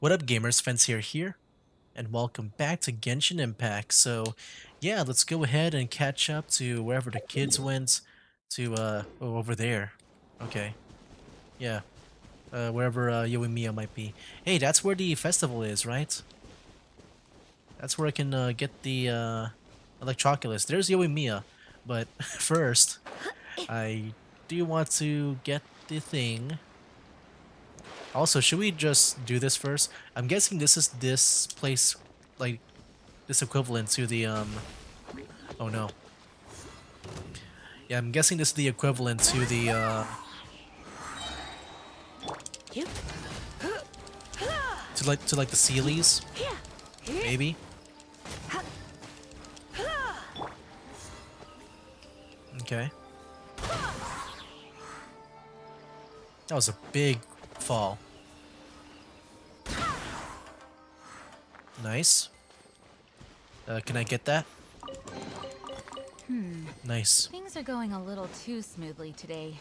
What up, gamers? Fence here, and welcome back to Genshin Impact. So, yeah, let's go ahead and catch up to wherever the kids went to, over there. Okay, yeah, wherever Yoimiya might be. Hey, that's where the festival is, right? That's where I can get the Electroculus. There's Yoimiya, but first, I do want to get the thing. Also, should we just do this first? I'm guessing this is this place, like, this equivalent to the oh no. Yeah, I'm guessing this is the equivalent to the to like the Sealies, maybe. Okay. That was a big fall. Nice. Can I get that? Nice. Things are going a little too smoothly today.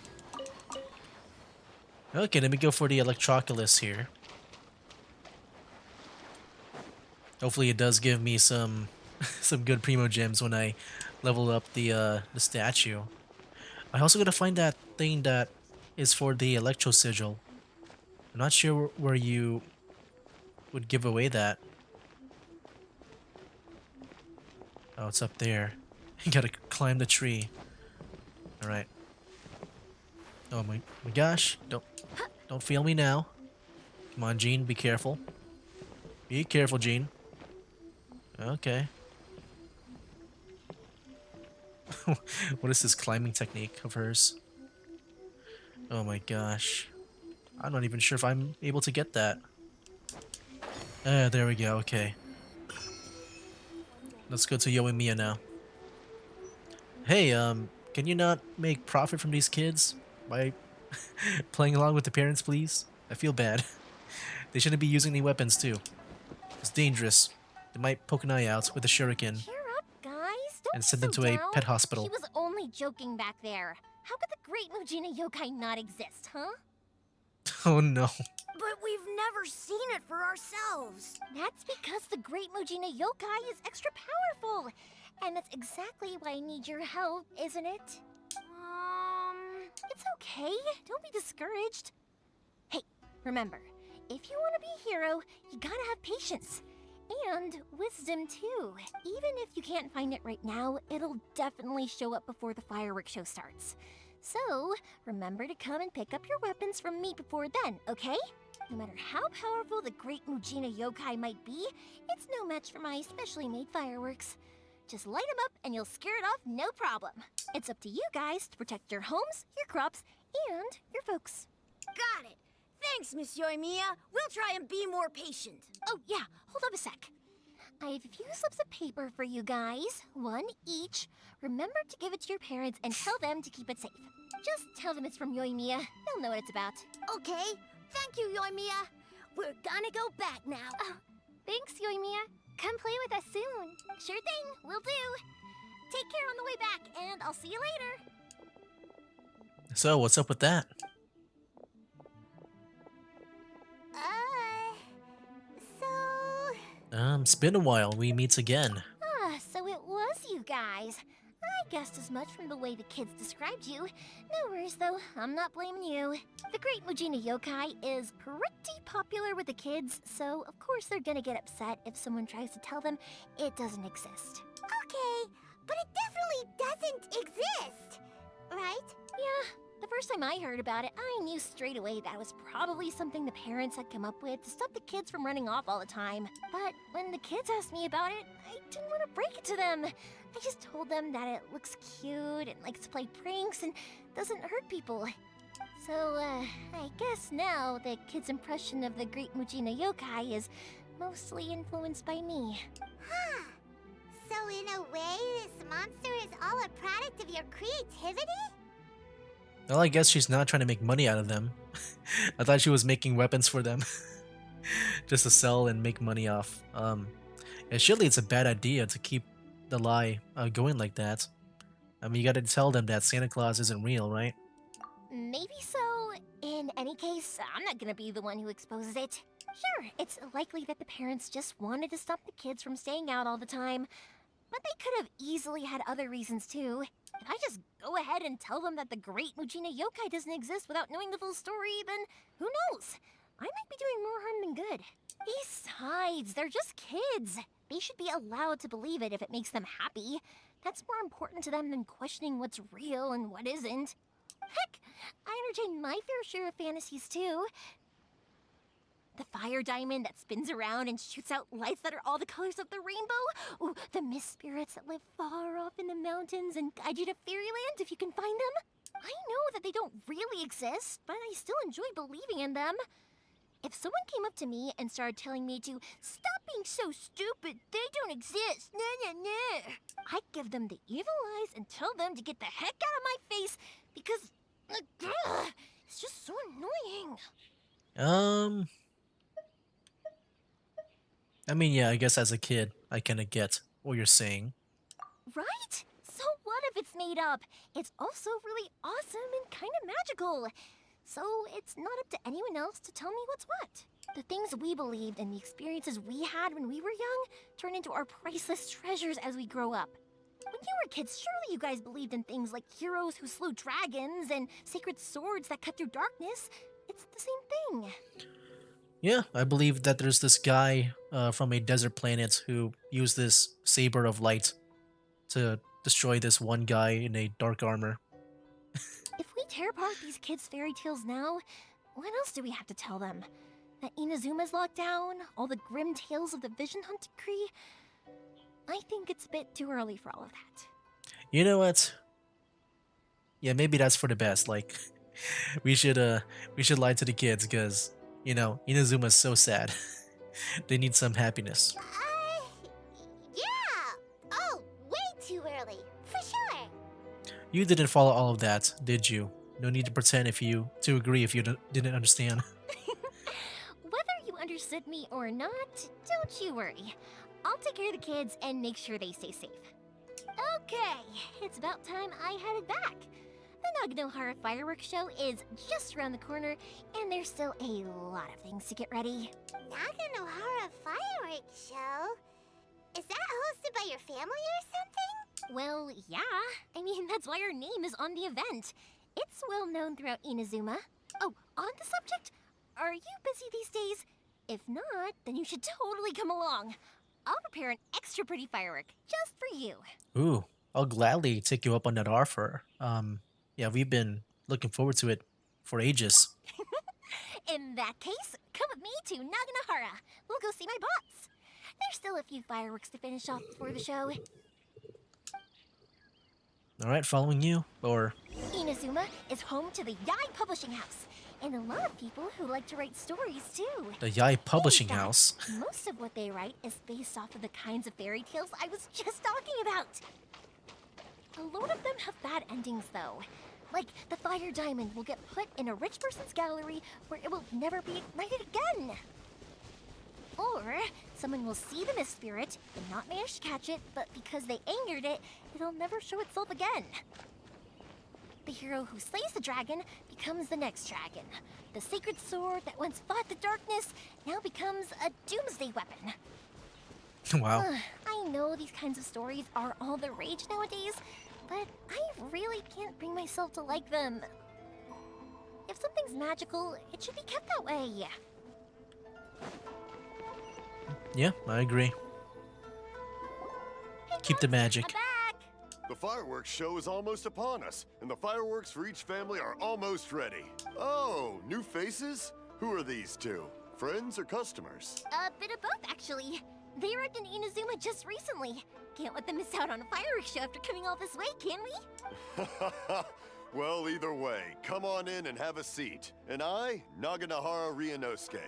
Okay, let me go for the Electroculus here. Hopefully it does give me some some good primo gems when I level up the statue. I also gotta find that thing that is for the Electro Sigil. I'm not sure where you would give away that. Oh, it's up there. You gotta climb the tree. Alright. Oh my gosh. Don't fail me now. Come on, Jean, be careful. Be careful, Jean. Okay. What is this climbing technique of hers? Oh my gosh. I'm not even sure if I'm able to get that. There we go, okay. Let's go to Yoimiya now. Hey, can you not make profit from these kids by playing along with the parents, please? I feel bad. They shouldn't be using any weapons, too. It's dangerous. They might poke an eye out with a shuriken Cheer up, guys. Don't and be send them so to a down. pet He hospital. was only joking back there. How could the Great Mujina Yokai not exist, huh? Oh no. But we've never seen it for ourselves. That's because the Great Mujina Yokai is extra powerful. And that's exactly why I need your help, isn't it? It's okay. Don't be discouraged. Hey, remember, if you want to be a hero, you gotta have patience. And wisdom, too. Even if you can't find it right now, it'll definitely show up before the fireworks show starts. So, remember to come and pick up your weapons from me before then, okay? No matter how powerful the Great Mujina Yokai might be, it's no match for my specially made fireworks. Just light them up and you'll scare it off no problem. It's up to you guys to protect your homes, your crops, and your folks. Got it. Thanks, Miss Yoimiya. We'll try and be more patient. Oh, yeah, hold up a sec. I have a few slips of paper for you guys, one each. Remember to give it to your parents and tell them to keep it safe. Just tell them it's from Yoimiya. They'll know what it's about. Okay. Thank you, Yoimiya. We're gonna go back now. Oh, thanks, Yoimiya. Come play with us soon. Sure thing, will do. Take care on the way back, and I'll see you later. So, what's up with that? It's been a while. We meet again. So it was you guys. I guessed as much from the way the kids described you. No worries, though. I'm not blaming you. The Great Mujina Yokai is pretty popular with the kids, so of course they're gonna get upset if someone tries to tell them it doesn't exist. Okay, but it definitely doesn't exist, right? Yeah, the first time I heard about it, I knew straight away that it was probably something the parents had come up with to stop the kids from running off all the time. But when the kids asked me about it, I didn't want to break it to them. I just told them that it looks cute and likes to play pranks and doesn't hurt people. So, I guess now the kids' impression of the Great Mujina Yokai is mostly influenced by me. Huh. So in a way, this monster is all a product of your creativity? Well, I guess she's not trying to make money out of them. I thought she was making weapons for them. Just to sell and make money off. And surely it's a bad idea to keep the lie going like that. I mean, you gotta tell them that Santa Claus isn't real, right? Maybe so. In any case, I'm not gonna be the one who exposes it. Sure, it's likely that the parents just wanted to stop the kids from staying out all the time, but they could have easily had other reasons too. If I just go ahead and tell them that the great Mujina yokai doesn't exist without knowing the full story, then who knows? I might be doing more harm than good. Besides, they're just kids. They should be allowed to believe it if it makes them happy. That's more important to them than questioning what's real and what isn't. Heck, I entertain my fair share of fantasies too. The fire diamond that spins around and shoots out lights that are all the colors of the rainbow. Ooh, the mist spirits that live far off in the mountains and guide you to fairyland if you can find them. I know that they don't really exist, but I still enjoy believing in them. If someone came up to me and started telling me to stop being so stupid, they don't exist, nah, nah, nah, I'd give them the evil eyes and tell them to get the heck out of my face because it's just so annoying. Um, I mean, yeah, I guess as a kid, I kind of get what you're saying. Right? So what if it's made up? It's also really awesome and kind of magical. So it's not up to anyone else to tell me what's what. The things we believed and the experiences we had when we were young turn into our priceless treasures as we grow up. When you were kids, surely you guys believed in things like heroes who slew dragons and sacred swords that cut through darkness. It's the same thing. Yeah, I believe that there's this guy from a desert planet who used this saber of light to destroy this one guy in a dark armor. If we tear apart these kids' fairy tales now, what else do we have to tell them? That Inazuma's locked down, all the grim tales of the Vision Hunt decree? I think it's a bit too early for all of that. You know what? Yeah, maybe that's for the best. Like, we should lie to the kids because Inazuma's so sad. They need some happiness. Yeah! Oh, way too early. For sure. You didn't follow all of that, did you? No need to pretend to agree if you didn't understand. Whether you understood me or not, don't you worry. I'll take care of the kids and make sure they stay safe. Okay, it's about time I headed back. The Naganohara fireworks show is just around the corner, and there's still a lot of things to get ready. Naganohara fireworks show? Is that hosted by your family or something? Well, yeah. I mean, that's why our name is on the event. It's well known throughout Inazuma. Oh, on the subject, are you busy these days? If not, then you should totally come along. I'll prepare an extra pretty firework just for you. Ooh, I'll gladly take you up on that offer. Yeah, we've been looking forward to it for ages. In that case, come with me to Naganohara. We'll go see my boss. There's still a few fireworks to finish off before the show. All right, following you. Or Inazuma is home to the Yai Publishing House, and a lot of people who like to write stories too. the Yai Publishing In fact, House. Most of what they write is based off of the kinds of fairy tales I was just talking about. A lot of them have bad endings, though. Like, the fire diamond will get put in a rich person's gallery where it will never be ignited again. Or, someone will see the mist spirit and not manage to catch it, but because they angered it, it'll never show itself again. The hero who slays the dragon becomes the next dragon. The sacred sword that once fought the darkness now becomes a doomsday weapon. Wow. I know these kinds of stories are all the rage nowadays, but I really can't bring myself to like them. If something's magical, it should be kept that way. Yeah, I agree. Hey, Keep the Pops, magic. I'm back! The fireworks show is almost upon us, and the fireworks for each family are almost ready. Oh, new faces? Who are these two? Friends or customers? A bit of both, actually. They arrived in Inazuma just recently. Can't let them miss out on a fireworks show after coming all this way, can we? Well, either way, come on in and have a seat. And I, Naganohara Ryunosuke,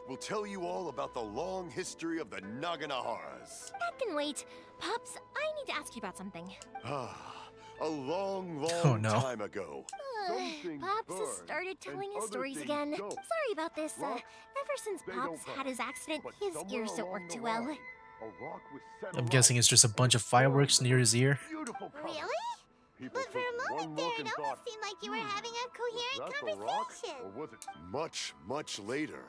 will tell you all about the long history of the Naganoharas. That can wait. Pops, I need to ask you about something. A long, long Oh, no. time ago. Some things Pops has burn, started and telling his other stories things again. don't. Sorry about this. Rocks, Ever since they Pops don't had burn. his accident, But his somewhere ears don't along work the too well. line, a rock was set I'm alight. guessing it's just a bunch of fireworks near his ear. Beautiful color. Really? People But for a took moment one there, look it and almost thought, seemed like you were having a "Was coherent that the rock, conversation. or was it much, much later?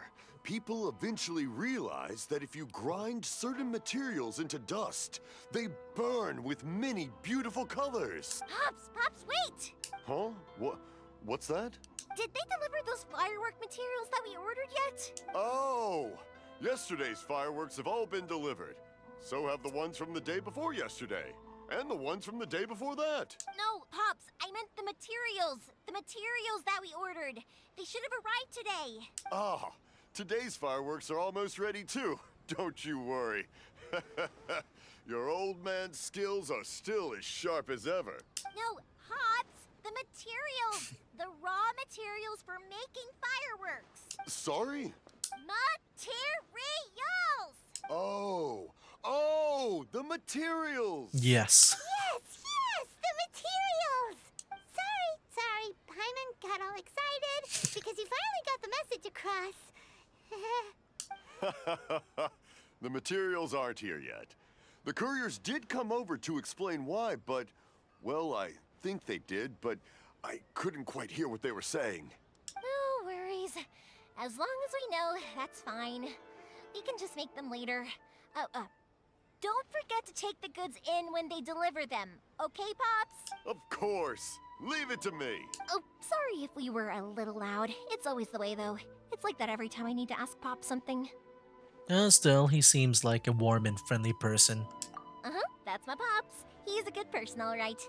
people eventually realized that if you grind certain materials into dust, they burn with many beautiful colors. Pops, wait! Huh? What's that? Did they deliver those firework materials that we ordered yet? Oh! Yesterday's fireworks have all been delivered. So have the ones from the day before yesterday. And the ones from the day before that. No, Pops, I meant the materials. The materials that we ordered. They should have arrived today. Ah, today's fireworks are almost ready too. Don't you worry. Your old man's skills are still as sharp as ever. No, Pops, the materials. The raw materials for making fireworks. Sorry? Materials! Oh, the materials. Yes. Yes, the materials! Sorry, Paimon got all excited because you finally got the message across. The materials aren't here yet. The couriers did come over to explain why, but, well, I think they did, but I couldn't quite hear what they were saying. No worries. As long as we know, that's fine. We can just make them later. Don't forget to take the goods in when they deliver them. Okay, Pops? Of course. Leave it to me. Oh, sorry if we were a little loud. It's always the way, though. It's like that every time I need to ask Pop something. Still, he seems like a warm and friendly person. Uh-huh, that's my Pops. He's a good person, all right.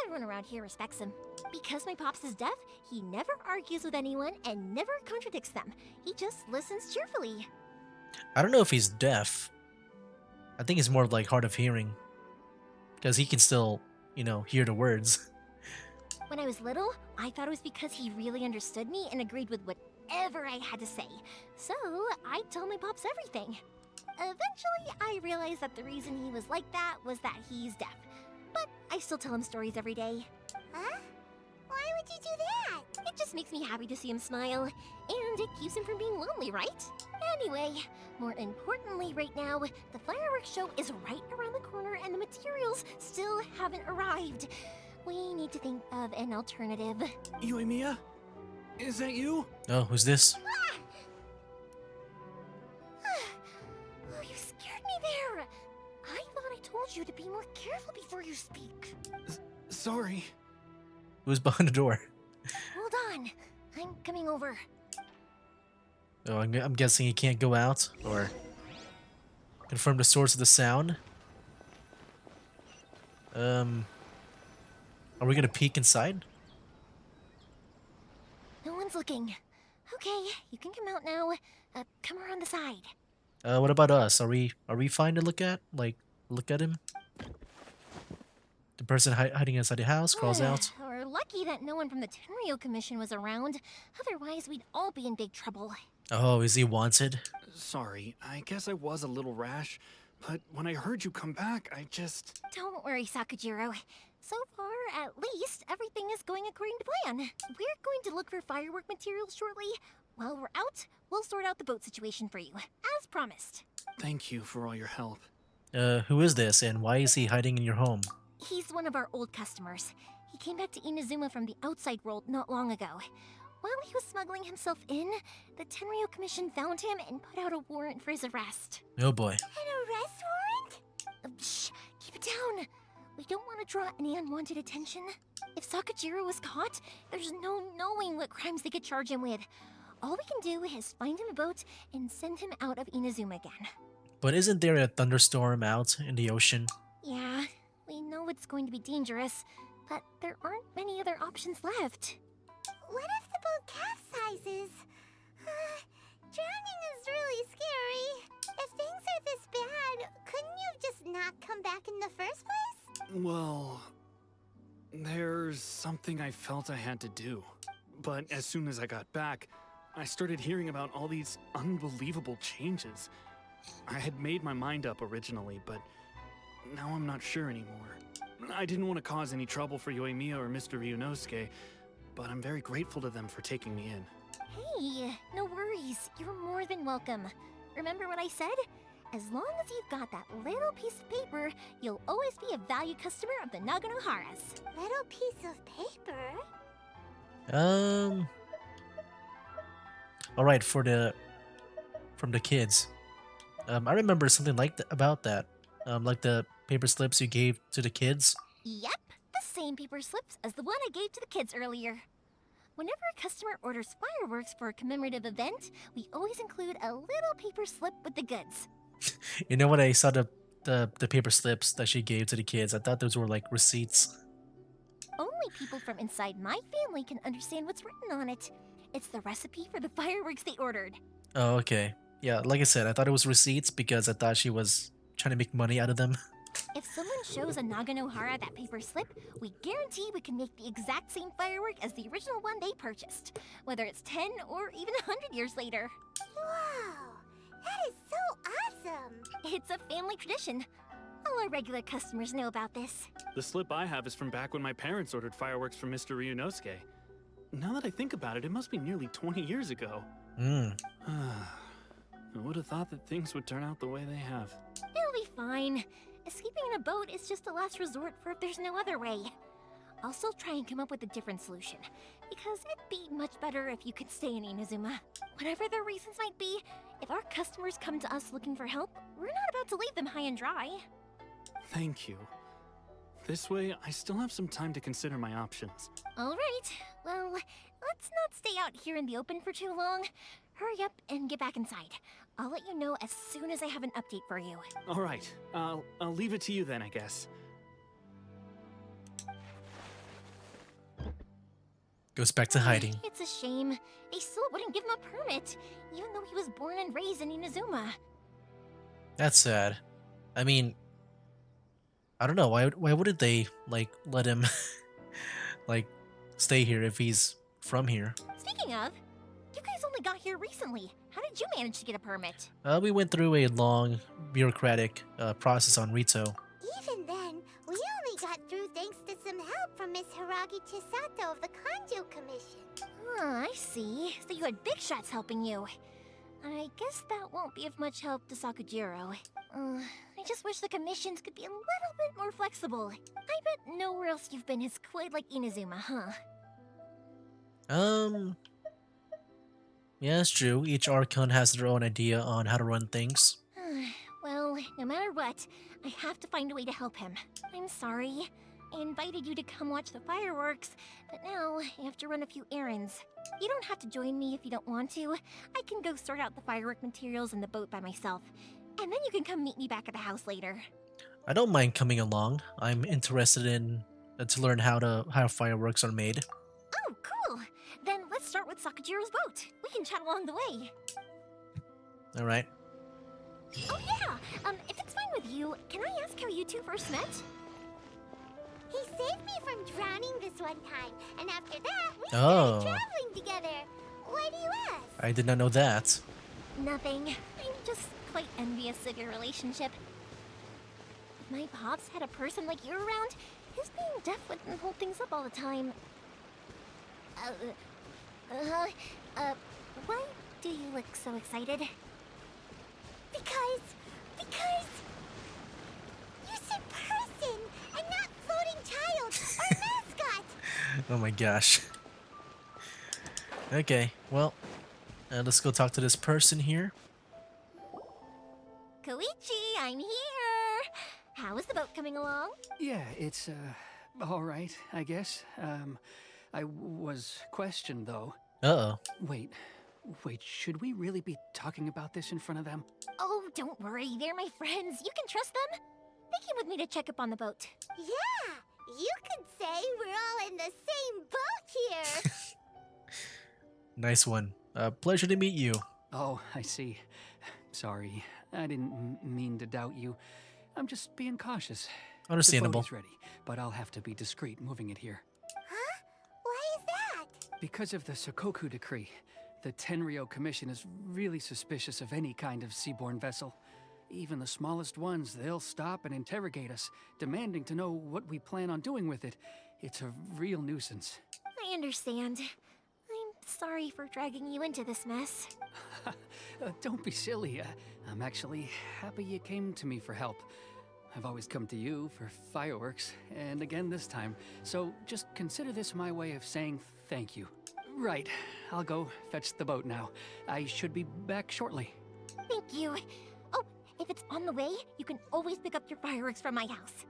Everyone around here respects him. Because my Pops is deaf, he never argues with anyone and never contradicts them. He just listens cheerfully. I don't know if he's deaf. I think he's more like hard of hearing. Because he can still, hear the words. When I was little, I thought it was because he really understood me and agreed with whatever I had to say. So, I'd tell my Pops everything. Eventually, I realized that the reason he was like that was that he's deaf. But I still tell him stories every day. Huh? Why would you do that? It just makes me happy to see him smile, and it keeps him from being lonely, right? Anyway, more importantly right now, the fireworks show is right around the corner and the materials still haven't arrived. We need to think of an alternative. Yoimiya? Is that you? Oh, who's this? Oh, you scared me there! I thought I told you to be more careful before you speak. Sorry. Who's behind the door? Hold on, I'm coming over. Oh, I'm guessing he can't go out, or confirm the source of the sound. Are we gonna peek inside? No one's looking. Okay, you can come out now. Come around the side. What about us? Are we fine to look at? Like, look at him? The person hiding inside the house crawls out. We're lucky that no one from the Tenryo Commission was around. Otherwise, we'd all be in big trouble. Oh, is he wanted? Sorry, I guess I was a little rash, but when I heard you come back, I just... Don't worry, Sakajiro. So far, at least, everything is going according to plan. We're going to look for firework materials shortly. While we're out, we'll sort out the boat situation for you, as promised. Thank you for all your help. Who is this, and why is he hiding in your home? He's one of our old customers. He came back to Inazuma from the outside world not long ago. While he was smuggling himself in, the Tenryo Commission found him and put out a warrant for his arrest. Oh boy. An arrest warrant? Shh, keep it down. We don't want to draw any unwanted attention. If Sakajiro was caught, there's no knowing what crimes they could charge him with. All we can do is find him a boat and send him out of Inazuma again. But isn't there a thunderstorm out in the ocean? Yeah, we know it's going to be dangerous, but there aren't many other options left. What if the boat capsizes? Drowning is really scary. If things are this bad, couldn't you have just not come back in the first place? Well... there's something I felt I had to do. But as soon as I got back, I started hearing about all these unbelievable changes. I had made my mind up originally, but now I'm not sure anymore. I didn't want to cause any trouble for Yoimiya or Mr. Ryunosuke, but I'm very grateful to them for taking me in. Hey, no worries. You're more than welcome. Remember what I said? As long as you've got that little piece of paper, you'll always be a valued customer of the Naganoharas. Little piece of paper? Alright, for from the kids. I remember something like about that. Like the paper slips you gave to the kids. Yep, the same paper slips as the one I gave to the kids earlier. Whenever a customer orders fireworks for a commemorative event, we always include a little paper slip with the goods. You know, when I saw the paper slips that she gave to the kids, I thought those were like receipts. Only people from inside my family can understand what's written on it. It's the recipe for the fireworks they ordered. Oh, okay. Yeah, like I said, I thought it was receipts because I thought she was trying to make money out of them. If someone shows a Naganohara that paper slip, we guarantee we can make the exact same firework as the original one they purchased, whether it's 10 or even 100 years later. Wow, that is so awesome. It's a family tradition. All our regular customers know about this. The slip I have is from back when my parents ordered fireworks from Mr. Ryunosuke. Now that I think about it, it must be nearly 20 years ago. Hmm. I would have thought that things would turn out the way they have. It'll be fine. Escaping in a boat is just a last resort for if there's no other way. I'll still try and come up with a different solution, because it'd be much better if you could stay in Inazuma. Whatever their reasons might be, if our customers come to us looking for help, we're not about to leave them high and dry. Thank you. This way, I still have some time to consider my options. All right, well, let's not stay out here in the open for too long. Hurry up and get back inside. I'll let you know as soon as I have an update for you. All right, I'll leave it to you then, I guess. Goes back to hiding. It's a shame. They still wouldn't give him a permit, even though he was born and raised in Inazuma. That's sad. I mean, I don't know. Why wouldn't they like let him like stay here if he's from here? Speaking of, you guys only got here recently. How did you manage to get a permit? We went through a long bureaucratic process on Rito. Even then, we only got through thanks to some help from Miss Hiragi Chisato of the Kanjo Commission. I see. So you had big shots helping you. I guess that won't be of much help to Sakujiro. I just wish the commissions could be a little bit more flexible. I bet nowhere else you've been is quite like Inazuma, huh? Yeah, it's true. Each Archon has their own idea on how to run things. Well, no matter what, I have to find a way to help him. I'm sorry. I invited you to come watch the fireworks, but now I have to run a few errands. You don't have to join me if you don't want to. I can go sort out the firework materials in the boat by myself, and then you can come meet me back at the house later. I don't mind coming along. I'm interested in to learn how fireworks are made. Oh, cool! Then let's start with Sakujiro's boat. We can chat along the way. All right. Oh yeah! If it's fine with you, can I ask how you two first met? He saved me from drowning this one time, and after that, we Oh. started traveling together. Why do you ask? I did not know that. Nothing. I'm just quite envious of your relationship. If my pops had a person like you around, his being deaf wouldn't hold things up all the time. Why do you look so excited? Because you said person and not floating child or mascot. Oh my gosh. Okay, well, let's go talk to this person here. Koichi, I'm here! How is the boat coming along? Yeah, it's, all right, I guess. I was questioned, though. Uh-oh. Wait, should we really be talking about this in front of them? Oh, don't worry, they're my friends. You can trust them. They came with me to check up on the boat. Yeah, you could say we're all in the same boat here. Nice one. Pleasure to meet you. Oh, I see. Sorry, I didn't mean to doubt you. I'm just being cautious. Understandable. The boat is ready, but I'll have to be discreet moving it here. Huh? Why is that? Because of the Sokoku decree, the Tenryo Commission is really suspicious of any kind of seaborne vessel. Even the smallest ones, they'll stop and interrogate us, demanding to know what we plan on doing with it. It's a real nuisance. I understand. I'm sorry for dragging you into this mess. Don't be silly. I'm actually happy you came to me for help. I've always come to you for fireworks, and again this time. So just consider this my way of saying thank you. Right, I'll go fetch the boat now. I should be back shortly. Thank you. Oh, if it's on the way, you can always pick up your fireworks from my house.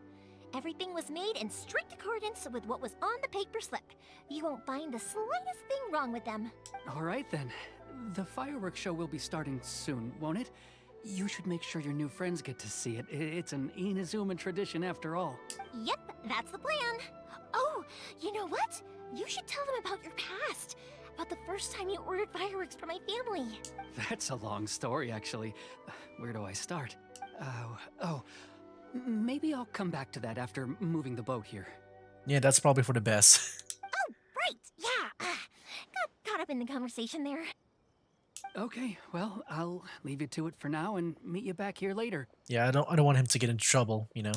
Everything was made in strict accordance with what was on the paper slip. You won't find the slightest thing wrong with them. All right then. The fireworks show will be starting soon, won't it? You should make sure your new friends get to see it. It's an Inazuma tradition after all. Yep, that's the plan. Oh, you know what? You should tell them about your past. About the first time you ordered fireworks for my family. That's a long story, actually. Where do I start? Maybe I'll come back to that after moving the boat here. Yeah, that's probably for the best. Oh, right, yeah. Got caught up in the conversation there. Okay, well, I'll leave you to it for now and meet you back here later. Yeah, I don't want him to get into trouble, you know.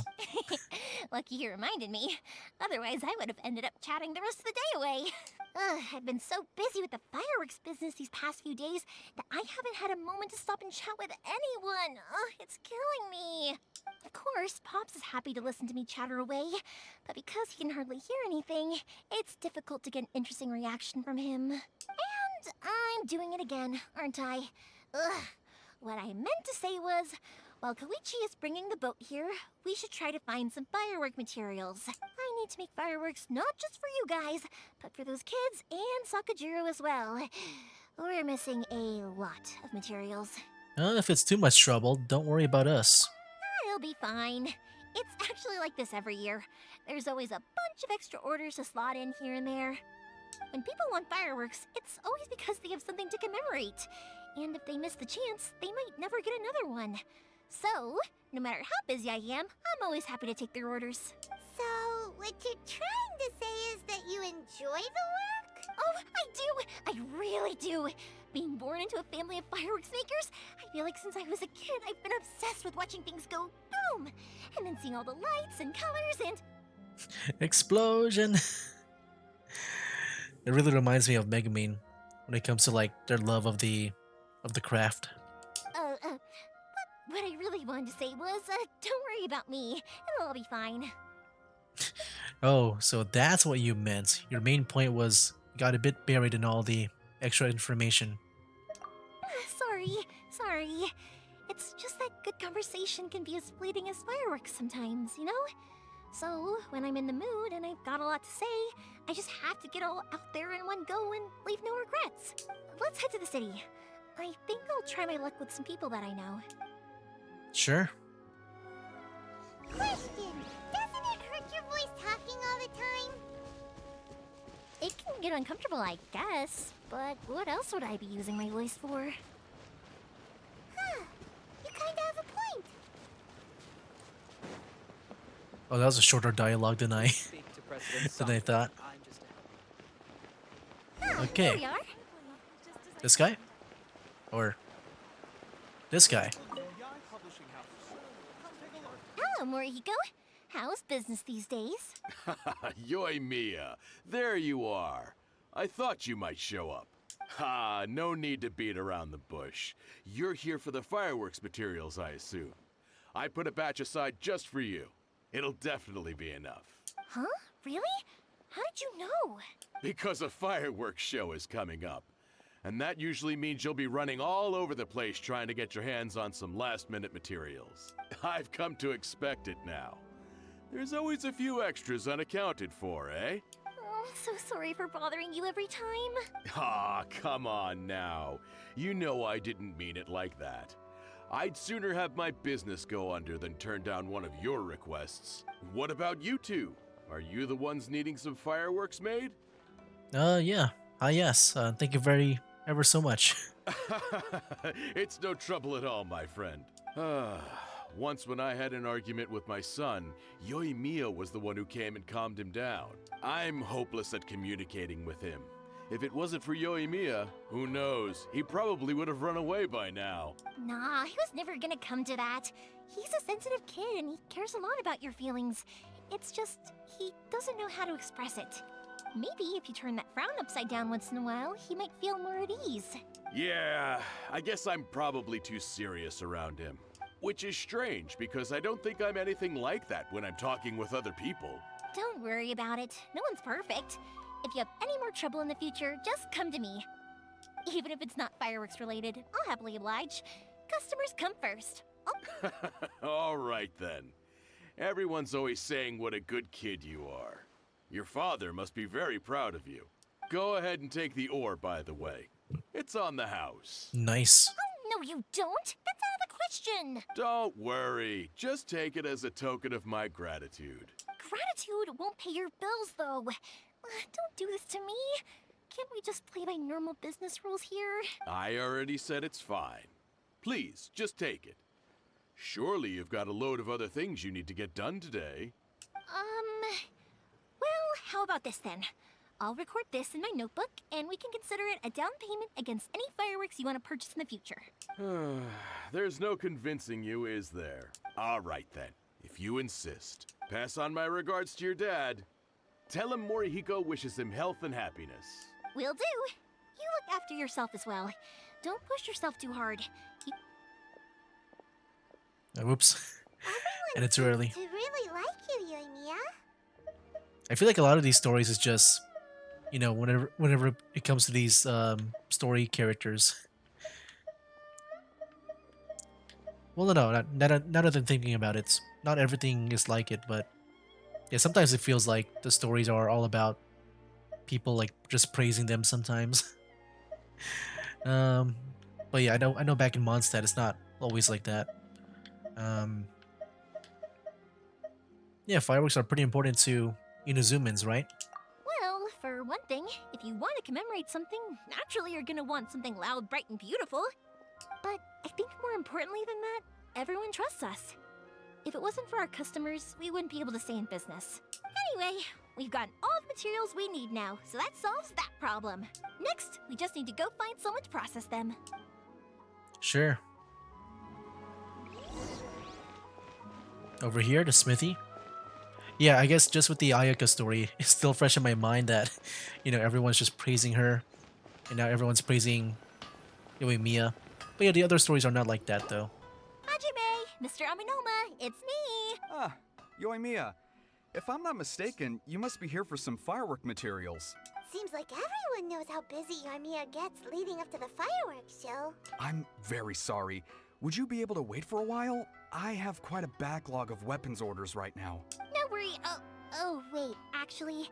Lucky you reminded me. Otherwise, I would have ended up chatting the rest of the day away. I've been so busy with the fireworks business these past few days that I haven't had a moment to stop and chat with anyone. It's killing me. Of course, Pops is happy to listen to me chatter away, but because he can hardly hear anything, it's difficult to get an interesting reaction from him. And I'm doing it again, aren't I? What I meant to say was, while Koichi is bringing the boat here, we should try to find some firework materials. I need to make fireworks not just for you guys, but for those kids and Sakajiro as well. We're missing a lot of materials. If it's too much trouble, don't worry about us. It'll be fine. It's actually like this every year. There's always a bunch of extra orders to slot in here and there. When people want fireworks, it's always because they have something to commemorate. And if they miss the chance, they might never get another one. So, no matter how busy I am, I'm always happy to take their orders. So, what you're trying to say is that you enjoy the work? Oh, I do! I really do! Being born into a family of fireworks makers, I feel like since I was a kid, I've been obsessed with watching things go boom! And then seeing all the lights and colors and... Explosion! It really reminds me of Megumin when it comes to like their love of the craft. What I really wanted to say was, don't worry about me. It'll all be fine. Oh, so that's what you meant. Your main point was got a bit buried in all the extra information. Sorry. It's just that good conversation can be as fleeting as fireworks sometimes, you know? So, when I'm in the mood and I've got a lot to say, I just have to get all out there in one go and leave no regrets. Let's head to the city. I think I'll try my luck with some people that I know. Sure. Question, doesn't it hurt your voice talking all the time? It can get uncomfortable, I guess, but what else would I be using my voice for? Huh, you kinda have a point. Oh, that was a shorter dialogue than I Speak to President than I thought. I'm just Here we Okay, are. this guy? Or this guy? Hello, Morihiko. How's business these days? Yoimiya, there you are. I thought you might show up. Ha, no need to beat around the bush. You're here for the fireworks materials, I assume. I put a batch aside just for you. It'll definitely be enough. Huh? Really? How did you know? Because a fireworks show is coming up. And that usually means you'll be running all over the place trying to get your hands on some last-minute materials. I've come to expect it now. There's always a few extras unaccounted for, eh? Oh, I'm so sorry for bothering you every time. Ah, come on now. You know I didn't mean it like that. I'd sooner have my business go under than turn down one of your requests. What about you two? Are you the ones needing some fireworks made? Yeah. Yes. Thank you ever so much. It's no trouble at all, my friend. Once when I had an argument with my son, Yoimiya was the one who came and calmed him down. I'm hopeless at communicating with him. If it wasn't for Yoimiya, who knows? He probably would have run away by now. Nah, he was never gonna come to that. He's a sensitive kid and he cares a lot about your feelings. It's just, he doesn't know how to express it. Maybe if you turn that frown upside down once in a while, he might feel more at ease. Yeah, I guess I'm probably too serious around him. Which is strange, because I don't think I'm anything like that when I'm talking with other people. Don't worry about it. No one's perfect. If you have any more trouble in the future, just come to me. Even if it's not fireworks related, I'll happily oblige. customers come first. All right then. Everyone's always saying what a good kid you are. Your father must be very proud of you. Go ahead and take the ore, by the way. It's on the house. Nice. No, you don't. That's out of the question. Don't worry. Just take it as a token of my gratitude. Gratitude won't pay your bills, though. Don't do this to me. Can't we just play by normal business rules here? I already said it's fine. Please, just take it. Surely you've got a load of other things you need to get done today. Well, how about this then? I'll record this in my notebook, and we can consider it a down payment against any fireworks you want to purchase in the future. There's no convincing you, is there? All right then, if you insist. Pass on my regards to your dad. Tell him Morihiko wishes him health and happiness. Will do. You look after yourself as well. Don't push yourself too hard. Whoops. And it's too early. To really like you, Yoimiya. I feel like a lot of these stories is just, you know, whenever it comes to these story characters. Well, no, not other than thinking about it. Not everything is like it, but yeah, sometimes it feels like the stories are all about people like just praising them sometimes. But yeah, I know back in Mondstadt it's not always like that. Yeah, fireworks are pretty important to Inazumans, right? Well, for one thing, if you want to commemorate something, naturally you're gonna want something loud, bright, and beautiful. But I think more importantly than that, everyone trusts us. If it wasn't for our customers, we wouldn't be able to stay in business. Anyway, we've gotten all the materials we need now, so that solves that problem. Next, we just need to go find someone to process them. Sure. Over here, the smithy. Yeah, I guess just with the Ayaka story, it's still fresh in my mind that, you know, everyone's just praising her, and now everyone's praising Yoimiya. But yeah, the other stories are not like that, though. Hajime, Mr. Aminoma, it's me! Ah, Yoimiya. If I'm not mistaken, you must be here for some firework materials. Seems like everyone knows how busy Yoimiya gets leading up to the fireworks show. I'm very sorry. Would you be able to wait for a while? I have quite a backlog of weapons orders right now. No worry, wait, actually,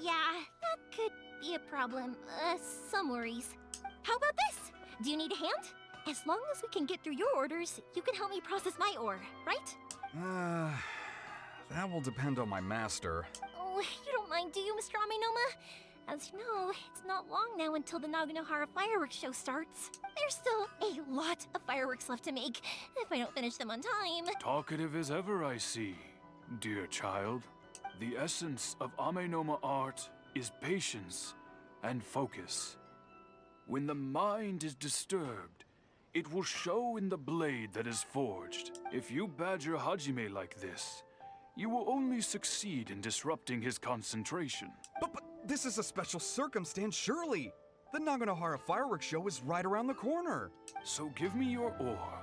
yeah, that could be a problem. Some worries. How about this? Do you need a hand? As long as we can get through your orders, you can help me process my ore, right? That will depend on my master. Oh, you don't mind, do you, Mr. Aminoma? As you know, it's not long now until the Naganohara fireworks show starts. There's still a lot of fireworks left to make, if I don't finish them on time. Talkative as ever, I see, dear child. The essence of Amenoma art is patience and focus. When the mind is disturbed, it will show in the blade that is forged. If you badger Hajime like this, you will only succeed in disrupting his concentration. But this is a special circumstance, surely. The Naganohara fireworks show is right around the corner. So give me your ore,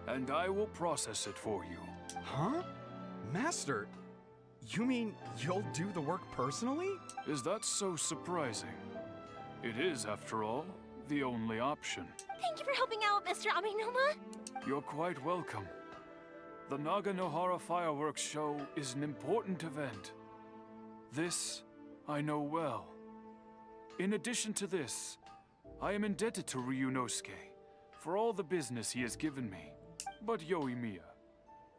and I will process it for you. Huh? Master, you mean you'll do the work personally? Is that so surprising? It is, after all, the only option. Thank you for helping out, Mr. Aminoma. You're quite welcome. The Naganohara fireworks show is an important event. This I know well. In addition to this, I am indebted to Ryunosuke for all the business he has given me. But Yoimiya,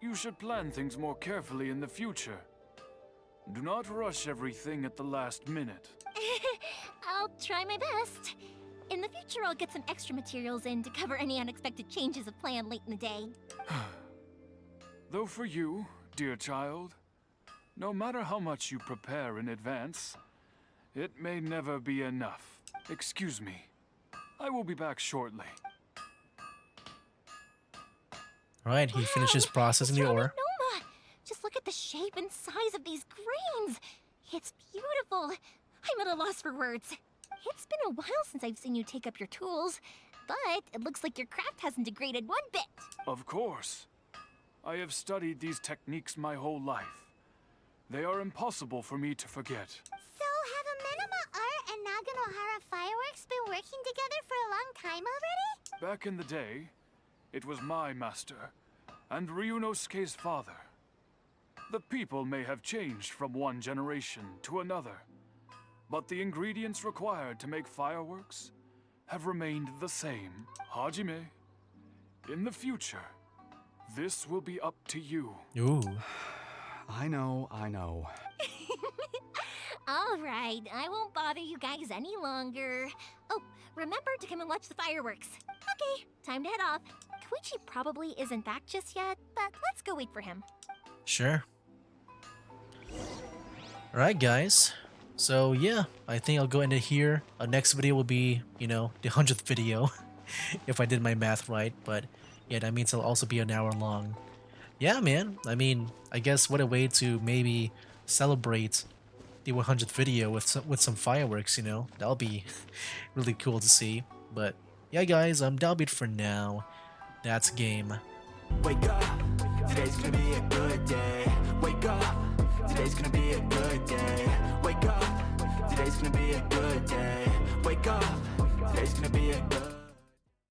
you should plan things more carefully in the future. Do not rush everything at the last minute. I'll try my best. In the future, I'll get some extra materials in to cover any unexpected changes of plan late in the day. Though for you, dear child, no matter how much you prepare in advance, it may never be enough. Excuse me. I will be back shortly. Alright, he finishes processing the ore. Noma! Just look at the shape and size of these grains. It's beautiful. I'm at a loss for words. It's been a while since I've seen you take up your tools, but it looks like your craft hasn't degraded one bit. Of course. I have studied these techniques my whole life. They are impossible for me to forget. So have Amenoma Art and Naganohara Fireworks been working together for a long time already? Back in the day, it was my master, and Ryunosuke's father. The people may have changed from one generation to another, but the ingredients required to make fireworks have remained the same. Hajime, in the future, this will be up to you. Ooh. I know, I know. All right, I won't bother you guys any longer. Oh, remember to come and watch the fireworks. Okay, time to head off. Koichi probably isn't back just yet, but let's go wait for him. Sure. Alright, guys. So, yeah, I think I'll go into here. Next video will be, the 100th video, if I did my math right. But, yeah, that means it'll also be an hour long. Yeah, man. I mean, I guess what a way to maybe celebrate the 100th video with some fireworks, That'll be really cool to see. But, yeah, guys, that'll be it for now. That's game. Wake up, today's gonna be a good day. Wake up, today's gonna be a good day. Wake up, today's gonna be a good day. Wake up, today's gonna be a good day.